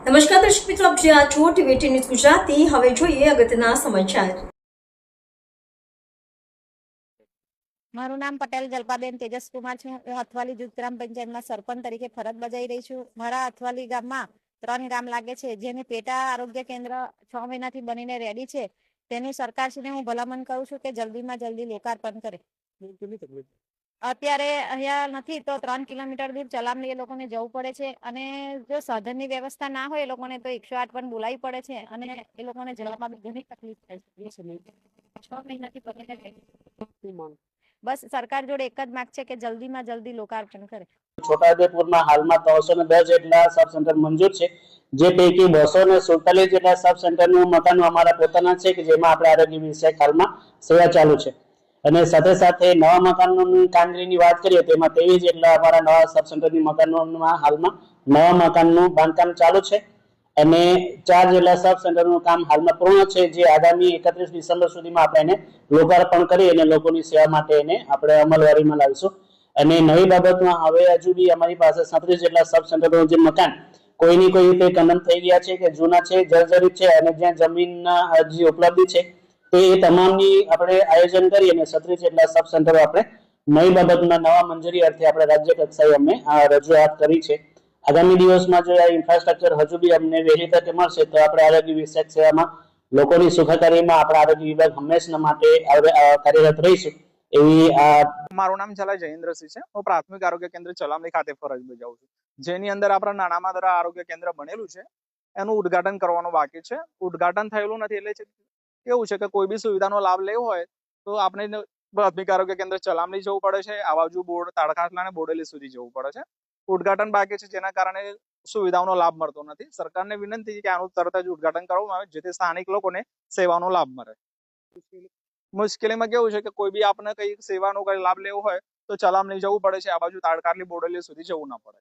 નમસ્કાર દર્શક મિત્રો, આપ જ્યાં છો ટીવી ન્યૂઝ ગુજરાતી. હવે જોઈએ અગત્યના સમાચાર. મારું નામ પટેલ જલ્પાબેન તેજસકુમાર છે. હું અથવાલી જૂથ ગ્રામ પંચાયતમાં સરપંચ તરીકે ફરજ બજાવી રહી છું. મારા અથવાલી ગામમાં 3 ગામ લાગે છે, જેને પેટા આરોગ્ય કેન્દ્ર 6 મહિનાથી બનીને રેડી છે. તેની સરકારશ્રીને હું ભલામણ કરું છું કે જલ્દીમાં જલ્દી લોકાર્પણ કરે. અત્યારે અહીંયા નથી તો 3 કિલોમીટર દૂર ચલામલી એ લોકોને જવું પડે છે, અને જો સાધનની વ્યવસ્થા ના હોય એ લોકોને તો 108 પણ બોલાવી પડે છે, અને એ લોકોને જવામાં બી ઘણી તકલીફ થાય છે. 6 મહિનાથી બનીને રેડી. બસ સરકાર જોડે એક જ માંગ છે કે જલ્દીમાં જલ્દી લોકાર્પણ કરે. છોટાઉદેપુરમાં હાલમાં 310 જેટલા સબ સેન્ટર મંજૂર છે, જે પૈકી 247 જેટલા સબ સેન્ટરનું મકાનો અમારા પોતાના છે કે જેમાં આપણે આરોગ્ય વિષયક હાલમાં સેવા ચાલુ છે. અને સાથે સાથે નવા મકાનોની કામગીરીની વાત કરીએ તેમાં 23 જેટલા અમારા નવા સબ સેન્ટરની મકાનોમાં હાલમાં નવા મકાનનું બાંધકામ ચાલુ છે, અને 4 જેટલા સબ સેન્ટરનું કામ હાલમાં પૂર્ણ છે, જે આગામી 31 ડિસેમ્બર સુધીમાં આપણે એને લોકાર્પણ કરી અને લોકોની સેવા માટે એને આપણે અમલવારીમાં લાવીશું. અને નવી બાબતમાં હવે હજુ બી અમારી પાસે 37 જેટલા સબ સેન્ટરનું જે મકાન કોઈની કોઈ રીતે કલમ થઈ ગયા છે કે જૂના છે, જર્જરિત છે, અને જ્યાં જમીનના જે ઉપલબ્ધિ છે તે તમામની આપણે આયોજન કરી અને 36 જેટલા સબ સેન્ટરો આપણે નવી બાબતમાં નવા મંજૂરી અર્થે આપણે રાજ્ય કક્ષાએ અમે રજૂઆત કરી છે. આગામી દિવસમાં જો આ ઇન્ફ્રાસ્ટ્રક્ચર હજુ બી અમને વહેલી તકે મળશે તો આપણે આરોગ્ય વિષયક સેવામાં લોકોની સુખાકારીમાં આપણા આરોગ્ય વિભાગ હંમેશા માટે કાર્યરત રહીશું એવી મારું નામ ઝાલા જયેન્દ્રસિંહ છે. હું પ્રાથમિક આરોગ્ય કેન્દ્ર ચલામલી ખાતે ફરજ બજાવું છું, જેની અંદર આપણા નાણામાં આરોગ્ય કેન્દ્ર બનેલું છે. એનું ઉદ્ઘાટન કરવાનું બાકી છે. ઉદ્ઘાટન થયેલું નથી એટલે કેવું છે કે કોઈ બી સુવિધાનો લાભ લેવો હોય તો આપણે પ્રાથમિક આરોગ્ય કેન્દ્ર ચલામલી જવું પડે છે, આવાજુ બોર્ડ તાડકાસલા અને બોડેલી સુધી જવું પડે છે. ઉદ્ઘાટન બાકી છે, જેના કારણે સુવિધાઓનો લાભ મળતો નથી. સરકારને વિનંતી છે કે આનું તરત જ ઉદ્ઘાટન કરવામાં આવે, જેથી સ્થાનિક લોકોને સેવાનો લાભ મળે. મુશ્કેલીમાં કેવું છે કે કોઈ બી આપણે કઈ સેવાનો કઈ લાભ લેવો હોય તો ચલામલી જવું પડે છે, આ બાજુ તાડકાસલી બોડેલી સુધી જવું ના પડે.